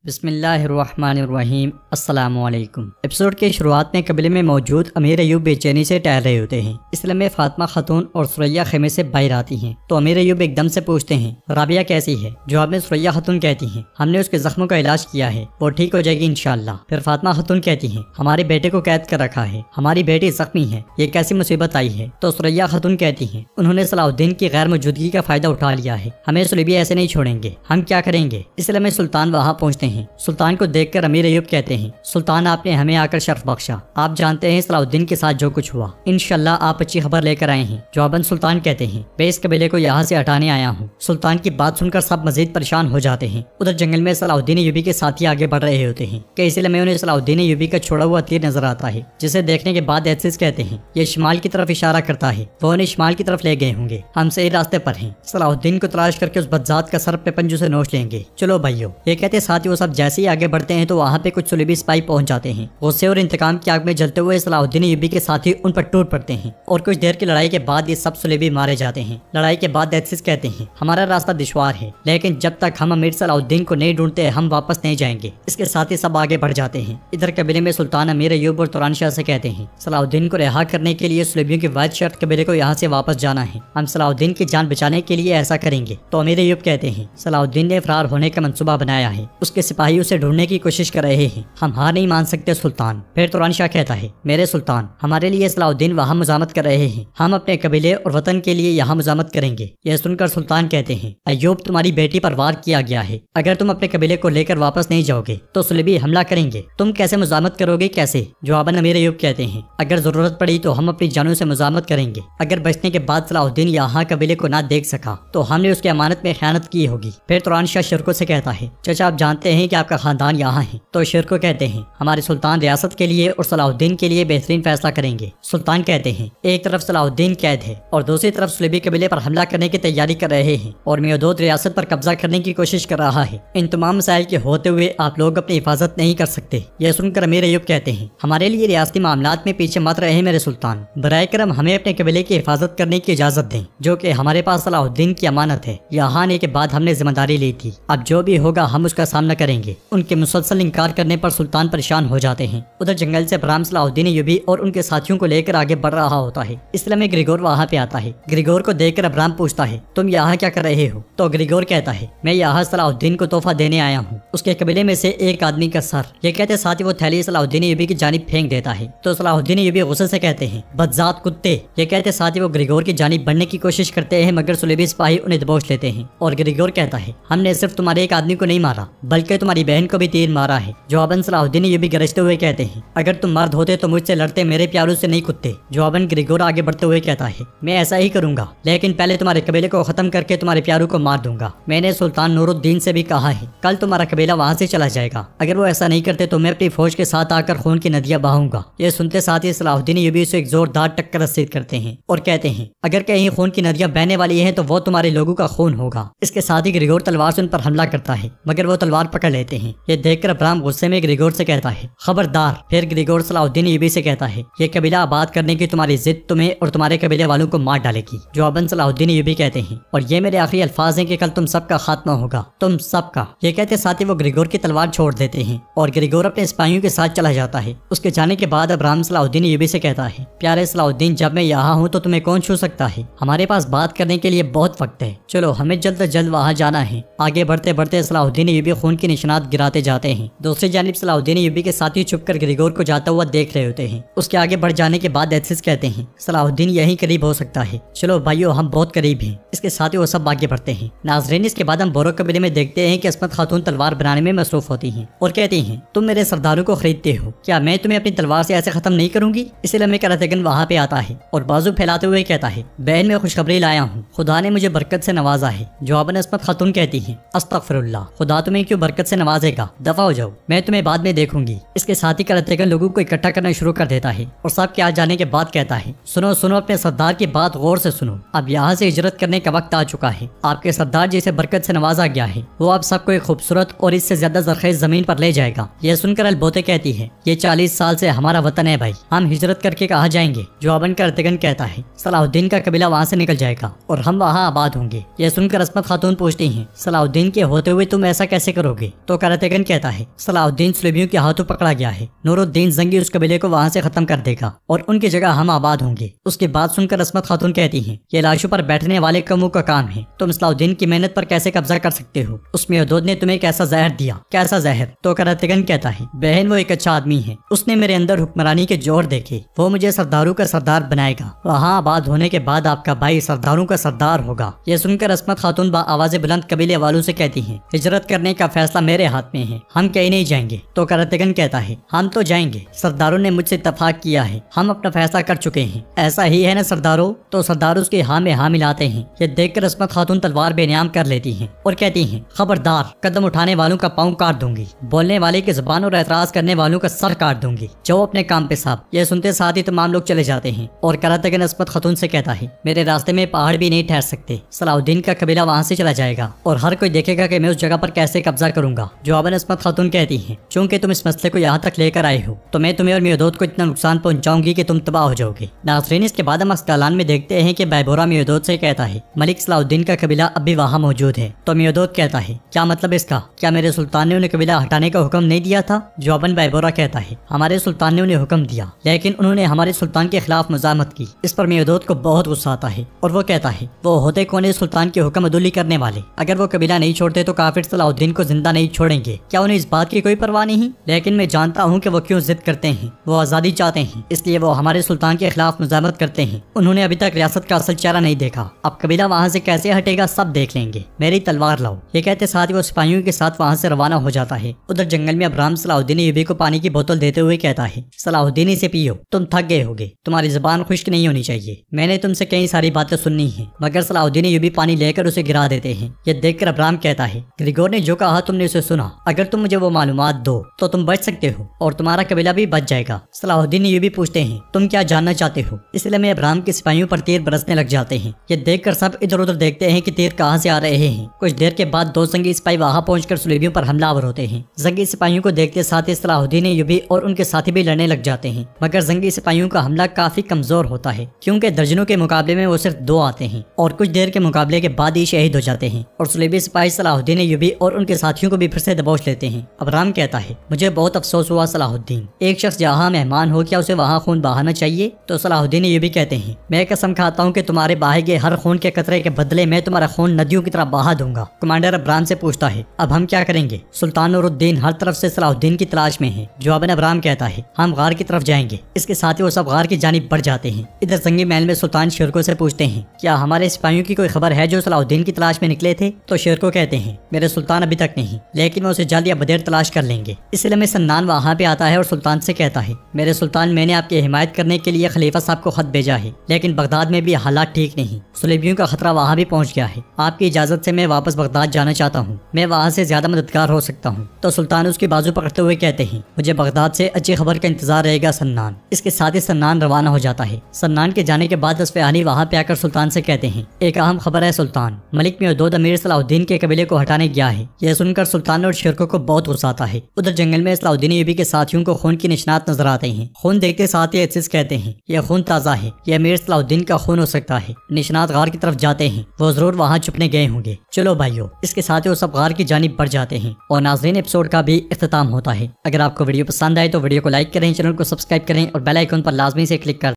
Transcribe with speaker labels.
Speaker 1: बिस्मिल्लाहिर्रहमानिर्रहीम अस्सलामुअलैकुम। एपिसोड के शुरुआत में कबीले में मौजूद अमीर अयूब बेचैनी से टहल रहे होते हैं। इसलिए में फातिमा खातून और सुरैया खेमे से बाहर आती हैं तो अमीर अयूब एकदम से पूछते हैं, राबिया कैसी है? जवाब में सुरैया खातून कहती हैं, हमने उसके जख्मों का इलाज किया है, वो ठीक हो जाएगी इंशाअल्लाह। फिर फातिमा खातून कहती हैं, हमारे बेटे को कैद कर रखा है, हमारी बेटी जख्मी है, ये कैसी मुसीबत आई है? तो सुरैया खातून कहती हैं, उन्होंने सलाहुद्दीन की गैर मौजूदगी का फायदा उठा लिया है, हमें सुलेबी ऐसे नहीं छोड़ेंगे, हम क्या करेंगे? इसलिए में सुल्तान वहाँ पहुँचते हैं। सुल्तान को देखकर अमीर अयूब कहते हैं, सुल्तान आपने हमें आकर शर्फ बख्शा, आप जानते हैं सलाहुद्दीन के साथ जो कुछ हुआ, इंशाअल्लाह आप अच्छी खबर लेकर आए हैं। जवाबन सुल्तान कहते हैं, मैं इस कबीले को यहाँ से हटाने आया हूँ। सुल्तान की बात सुनकर सब मजीद परेशान हो जाते हैं। उधर जंगल में सलाहुद्दीन अयूबी के साथी आगे बढ़ रहे होते हैं कि इसलिए में उन्हें सलाहुद्दीन अयूबी का छोड़ा हुआ तीर नजर आता है, जिसे देखने के बाद एहसिस कहते हैं, ये शिमाल की तरफ इशारा करता है, वो उन्हें शिमाल की तरफ ले गए होंगे, हम सही रास्ते पर हैं। सलाहुद्दीन को तलाश करके उस बदजात का सर पे पंजू से नोच लेंगे, चलो भाइयों। ये कहते साथ ही वो सब जैसे ही आगे बढ़ते हैं तो वहाँ पे कुछ सुलेबी सिपाही पहुंच जाते हैं। गुस्से और इंतकाम की आग में जलते हुए सलाहुद्दीन अयूबी के साथी उन पर टूट पड़ते हैं और कुछ देर की लड़ाई के बाद ये सब सुलेबी मारे जाते हैं। लड़ाई के बाद एहसिस कहते हैं, हमारा रास्ता दुश्वार है, लेकिन जब तक हम अमीर सलाहुद्दीन को नहीं ढूंढते हम वापस नहीं जाएंगे। इसके साथ ही सब आगे बढ़ जाते हैं। इधर कबीले में सुल्तान अमीर अयूब और तुरान शाह से कहते हैं, सलाहुद्दीन को रिहा करने के लिए सुलेबियों की वाद शर्त कबीले को यहाँ से वापस जाना है, हम सलाहुद्दीन की जान बचाने के लिए ऐसा करेंगे। तो अमीर अयूब कहते हैं, सलाहुद्दीन ने फरार होने का मंसूबा बनाया है, उसके सिपाही उसे ढूंढने की कोशिश कर रहे हैं, हम हार नहीं मान सकते सुल्तान। फिर तुरान शाह कहता है, मेरे सुल्तान, हमारे लिए सलाहुद्दीन वहाँ मुजामत कर रहे हैं, हम अपने कबीले और वतन के लिए यहाँ मुजामत करेंगे। यह सुनकर सुल्तान कहते हैं, अयूब तुम्हारी बेटी पर वार किया गया है, अगर तुम अपने कबीले को लेकर वापस नहीं जाओगे तो सुलेबी हमला करेंगे, तुम कैसे मुजामत करोगे, कैसे? जवाबन अमीर अयूब कहते हैं, अगर जरूरत पड़ी तो हम अपनी जानों से मुजामत करेंगे, अगर बचने के बाद सलाहुद्दीन यहाँ कबीले को ना देख सका तो हमने उसकी अमानत में खयानत की होगी। फिर तुरान शाह शिरको से कहता है, चाचा आप जानते हैं कि आपका खानदान यहाँ है। तो शिरको कहते हैं, हमारे सुल्तान रियासत के लिए और सलाहुद्दीन के लिए बेहतरीन फैसला करेंगे। सुल्तान कहते हैं, एक तरफ सलाहुद्दीन कैद है और दूसरी तरफ सुलेबी कबीले पर हमला करने की तैयारी कर रहे हैं और मियादोद रियासत पर कब्जा करने की कोशिश कर रहा है। इन तमाम मसाइल के होते हुए आप लोग अपनी हिफाजत नहीं कर सकते। यह सुनकर अमीर अयूब कहते हैं, हमारे लिए रियासती मामलात में पीछे मत रहे मेरे सुल्तान, बराए करम हमें अपने कबीले की हिफाजत करने की इजाजत दें, जो कि हमारे पास सलाहुद्दीन की अमानत है। यहाँ आने के बाद हमने जिम्मेदारी ली थी, अब जो भी होगा हम उसका सामना करेंगे। उनके मुसलसल इनकार करने पर सुल्तान परेशान हो जाते हैं। उधर जंगल से बराम सलाहुद्दीन अयूबी और उनके साथियों को लेकर आगे बढ़ रहा होता है। इसलिए में ग्रिगोर वहाँ पे आता है। ग्रिगोर को देखकर अब्राम पूछता है, तुम यहाँ क्या कर रहे हो? तो ग्रिगोर कहता है, मैं यहाँ सलाहुद्दीन को तोहफा देने आया हूँ, उसके कबीले में से एक आदमी का सर। ये कहते साथ ही वो थैली सलाहुद्दीन अयूबी की जानिब फेंक देता है। तो सलाहुद्दीन अयूबी गुस्से से कहते हैं, बदजात कुत्ते। ये कहते साथ ही वो ग्रिगोर की जानिब बढ़ने की कोशिश करते हैं, मगर सुलेबी सिपाही उन्हें दबोच लेते हैं। और ग्रिगोर कहता है, हमने सिर्फ तुम्हारे एक आदमी को नहीं मारा बल्कि तुम्हारी बहन को भी तीर मारा है। जवाबन सलाहुद्दीन अयूबी गरजते हुए कहते हैं, अगर तुम मर्द होते तो मुझसे लड़ते, मेरे प्यारों से नहीं कुत्ते। जवाबन ग्रिगोर आगे बढ़ते हुए कहता है, मैं ऐसा ही करूंगा, लेकिन पहले तुम्हारे कबीले को खत्म करके तुम्हारे प्यारों को मार दूंगा। मैंने सुल्तान नूरुद्दीन से भी कहा है, कल तुम्हारा कबीला वहाँ से चला जाएगा, अगर वो ऐसा नहीं करते तो मैं अपनी फौज के साथ आकर खून की नदियां बहाऊंगा। ये सुनते साथ ही सलाहुद्दीन अयूबी से एक जोरदार टक्कर रसीद करते हैं और कहते हैं, अगर कहीं खून की नदियां बहने वाली है तो वो तुम्हारे लोगों का खून होगा। इसके साथ ही ग्रिगोर तलवार से उन पर हमला करता है, मगर वो तलवार पकड़ लेते हैं। ये देखकर अब्राम गुस्से में ग्रिगोर से कहता है, खबरदार। फिर ग्रिगोर सलाहुद्दीन अयूबी से कहता है, ये कबीला आबाद करने की तुम्हारी जिद तुम्हें और तुम्हारे कबीले वालों को मार डालेगी। जवाबन सलाहुद्दीन अयूबी कहते हैं, और ये मेरे आखिरी अल्फाज हैं कि कल तुम सबका खात्मा होगा, तुम सबका। ये कहते साथ ही वो ग्रिगोर की तलवार छोड़ देते हैं और ग्रिगोर अपने सिपाहियों के साथ चला जाता है। उसके जाने के बाद अब्राम सलाहुद्दीन अयूबी से कहता है, प्यारे सलाहुद्दीन, जब मैं यहाँ हूँ तो तुम्हें कौन छू सकता है? हमारे पास बात करने के लिए बहुत वक्त है, चलो हमें जल्द से जल्द वहाँ जाना है। आगे बढ़ते बढ़ते सलाहुद्दीन अयूबी खून के निशानात गिराते जाते हैं। दूसरी जानिब सलाहुद्दीन अयूबी के साथी छुपकर ग्रिगोर को जाता हुआ देख रहे होते हैं। उसके आगे बढ़ जाने के बाद एहसिस कहते हैं, सलाहुद्दीन यहीं करीब हो सकता है, चलो भाइयों हम बहुत करीब हैं। इसके साथ ही वो सब आगे बढ़ते हैं। नाज़रीन, इसके बाद हम बोरो कबीले में देखते हैं कि अस्मत खातून तलवार बनाने में मसरूफ होती हैं और कहती हैं, तुम मेरे सरदारों को खरीदते हो, क्या मैं तुम्हें अपनी तलवार से ऐसे खत्म नहीं करूंगी? इसलिए मैं करातेगन वहाँ पे आता है और बाजू फैलाते हुए कहता है, बहन मैं खुशखबरी लाया हूँ, खुदा ने मुझे बरकत से नवाजा है। जवाबन अस्मत खातून कहती है, अस्तगफिरुल्लाह, खुदा तुम्हें क्यों बरकत से नवाजेगा, दफा हो जाओ, मैं तुम्हें बाद में देखूंगी। इसके साथ ही करातेगन लोगों को इकट्ठा करना शुरू कर देता है और सब के आ जाने के बाद कहता है, सुनो सुनो, अपने सरदार की बात गौर से सुनो, अब यहाँ से हिजरत करने का वक्त आ चुका है। आपके सरदार जिसे बरकत से नवाजा गया है वो आप सबको एक खूबसूरत और इससे ज्यादा जरखेज जमीन पर ले जाएगा। यह सुनकर अलबोते कहती है, ये 40 साल से हमारा वतन है भाई, हम हिजरत करके कहाँ जाएंगे? जवाबन करातेगन कहता है, सलाहुद्दीन का कबीला वहाँ से निकल जाएगा और हम वहाँ आबाद होंगे। यह सुनकर अस्मत खातून पूछती हैं, सलाहुद्दीन के होते हुए तुम ऐसा कैसे करोगे? तो करातेगन कहता है सलाहुद्दीन सुलेबियों के हाथों पकड़ा गया है, नूरुद्दीन जंगी उस कबीले को वहाँ से खत्म कर देगा और उनकी जगह हम आबाद होंगे। उसकी बात सुनकर अस्मत खातून कहती है ये लाशों पर बैठने वाले कमों का काम है, तुम सलाहुद्दीन की मेहनत पर कैसे कब्जा कर सकते हो? उस मेहदूद ने तुम्हें कैसा जहर दिया? कैसा जहर? तो करातेगन कहता है बहन वो एक अच्छा आदमी है, उसने मेरे अंदर हुक्मरानी के जोर देखे, वो मुझे सरदारों का सरदार बनाएगा, वहाँ आबाद होने के बाद आपका भाई सरदारों का सरदार होगा। ये सुनकर अस्मत खातून आवाज़ बुलंद कबीले वालों से कहती है हिजरत करने का फैसला मेरे हाथ में है, हम कहीं नहीं जाएंगे। तो करातेगन कहता है हम तो जाएंगे, सरदारों ने मुझसे इत्तेफाक किया है, हम अपना फैसला कर चुके हैं, ऐसा ही है ना सरदारों? तो सरदार उसके हाँ में हाँ मिलाते हैं। ये देखकर अस्मत खातून तलवार बेनियाम कर लेती हैं और कहती हैं खबरदार, कदम उठाने वालों का पाँव काट दूंगी, बोलने वाले की जुबान और एतराज करने वालों का सर काट दूंगी, जाओ अपने काम पे साहब। ये सुनते साथ ही तमाम लोग चले जाते हैं और करातेगन अस्मत खातून से कहता है मेरे रास्ते में पहाड़ भी नहीं ठहर सकते, सलाहुद्दीन का कबीला वहाँ से चला जाएगा और हर कोई देखेगा कि मैं उस जगह पर कैसे कब्जा करूंगा। जवाबन अस्मत खातून कहती है चूंकि तुम इस मसले को यहाँ तक लेकर आए हो तो मैं तुम्हें और मेहदूद को इतना नुकसान पहुंचाऊंगी कि तुम तबाह हो जाओगे। नाज़रीन, इसके बाद हम अस्कलान में देखते हैं कि बैबोरा मेहदूद से कहता है मलिक सलाहुद्दीन का कबीला अब भी वहाँ मौजूद है। तो मेहदूद कहता है क्या मतलब इसका? क्या मेरे सुल्तान ने उन्हें कबीला हटाने का हुक्म नहीं दिया था? जवाबन बैबोरा कहता है हमारे सुल्तान ने उन्हें हुक्म दिया, लेकिन उन्होंने हमारे सुल्तान के खिलाफ मजामत की। इस पर मेहदूद को बहुत गुस्सा आता है और वो कहता है वो होते कौन है सुल्तान के हुक्म अदुली करने वाले? अगर वो कबीला नहीं छोड़ते तो काफिर सलाहुद्दीन को जिंदा नहीं छोड़ेंगे, क्या उन्हें इस बात की कोई परवाह नहीं? लेकिन मैं जानता हूँ कि वो क्यों जिद करते हैं, वो आज़ादी चाहते हैं, इसलिए वो हमारे सुल्तान के खिलाफ मुजामत करते हैं। उन्होंने अभी तक रियासत का असल चेहरा नहीं देखा, अब कबीला वहाँ से कैसे हटेगा सब देख लेंगे, मेरी तलवार लाओ। ये कहते साथ ही वो सिपाहियों के साथ वहाँ से रवाना हो जाता है। उधर जंगल में अब्राम सलाहुद्दीन यूबी को पानी की बोतल देते हुए कहता है सलाहुद्दीन इसे पियो, तुम थक गए होगे, तुम्हारी जुबान खुश्क नहीं होनी चाहिए, मैंने तुमसे कई सारी बातें सुननी है। मगर सलाहुद्दीन यूबी पानी लेकर उसे गिरा देते हैं। ये देखकर अब्राम कहता है ग्रिगोर ने जो कहा तुमने उसे सुना, अगर तुम मुझे वो मालूमात दो तो तुम बच सकते हो और तुम्हारा कबीला भी बच जाएगा। सलाहुद्दीन ये भी पूछते हैं तुम क्या जानना चाहते हो? इसलिए में अब्राम के सिपाहियों पर तीर बरसने लग जाते हैं। ये देखकर सब इधर उधर देखते हैं कि तीर कहाँ से आ रहे हैं। कुछ देर के बाद दो जंगी सिपाही वहां पहुंचकर सुलेबियों पर हमलावर होते हैं। जंगी सिपाहियों को देखते साथ ही सलाहुद्दीन यूबी और उनके साथी भी लड़ने लग जाते हैं, मगर जंगी सिपाहियों का हमला काफी कमजोर होता है क्योंकि दर्जनों के मुकाबले में वो सिर्फ 2 आते हैं और कुछ देर के मुकाबले के बाद ही शहीद हो जाते हैं और सुलेबी सिपाही सलाहुद्दीन यूबी और उनके साथियों को भी फिर से दबोच लेते हैं। अब्राम कहता है मुझे बहुत अफसोस हुआ सलाहुद्दीन, एक शख्स जहाँ मेहमान हो क्या उसे वहाँ खून बहाना चाहिए? तो सलाहुद्दीन यूबी कहते हैं मैं कसम खाता हूँ कि तुम्हारे बहाए गए हर खून के कतरे के बदले में तुम्हारा खून नदियों की तरह बहा दूंगा। कमांडर अब्राम से पूछता है अब हम क्या करेंगे? सुल्तान नूरुद्दीन हर तरफ से सलाहुद्दीन की तलाश में है। जवाबन अब्राम कहता है हम गार की तरफ जाएंगे। इसके साथ ही वो सब गार की जानिब बढ़ जाते हैं। इधर जंगी महल में सुल्तान शेरको से पूछते हैं क्या हमारे सिपाहियों की कोई खबर है जो सलाहुद्दीन की तलाश में निकले थे? तो शेरको कहते हैं मेरे सुल्तान अभी तक नहीं, लेकिन वो उसे जल्द या बदेर तलाश कर लेंगे। इसलिए में सन्नान वहाँ पे आता है और सुल्तान से कहता है मेरे सुल्तान मैंने आपकी हिमायत करने के लिए खलीफा साहब को खत भेजा है, लेकिन बगदाद में भी हालात ठीक नहीं, सुलेबियों का खतरा वहाँ भी पहुँच गया है। आपकी इजाजत से मैं वापस बगदाद जाना चाहता हूँ, मैं वहाँ से ज्यादा मददगार हो सकता हूँ। तो सुल्तान उसकी बाजू पकड़ते हुए कहते हैं मुझे बगदाद से अच्छी खबर का इंतजार रहेगा सन्नान। इसके साथ ही सन्नान रवाना हो जाता है। सन्नान के जाने के बाद असफ़हानी वहाँ पे आकर सुल्तान से कहते हैं एक अहम खबर है सुल्तान, मलिक मेहदूद अमीर सलाहुद्दीन के कबीले को हटाने गया है। यह सुनकर सुल्तान और शेरको को बहुत गुस्सा आता है। उधर जंगल में सलाहुद्दीन यूबी के साथियों को खून की निशानात नजर आते हैं। खून देखते साथ ही अजीज कहते हैं यह खून ताज़ा है, यह अमीर सलाहुद्दीन का खून हो सकता है। निशानात गार की तरफ जाते हैं, वो जरूर वहाँ छुपने गए होंगे। चलो भाइयों, इसके साथ ही वो सब गार की जानिब बढ़ जाते हैं और नाज़रीन एपिसोड का भी इख्तिताम होता है। अगर आपको वीडियो पसंद आए तो वीडियो को लाइक करें, चैनल को सब्सक्राइब करें और बेल आइकन पर लाजमी से क्लिक कर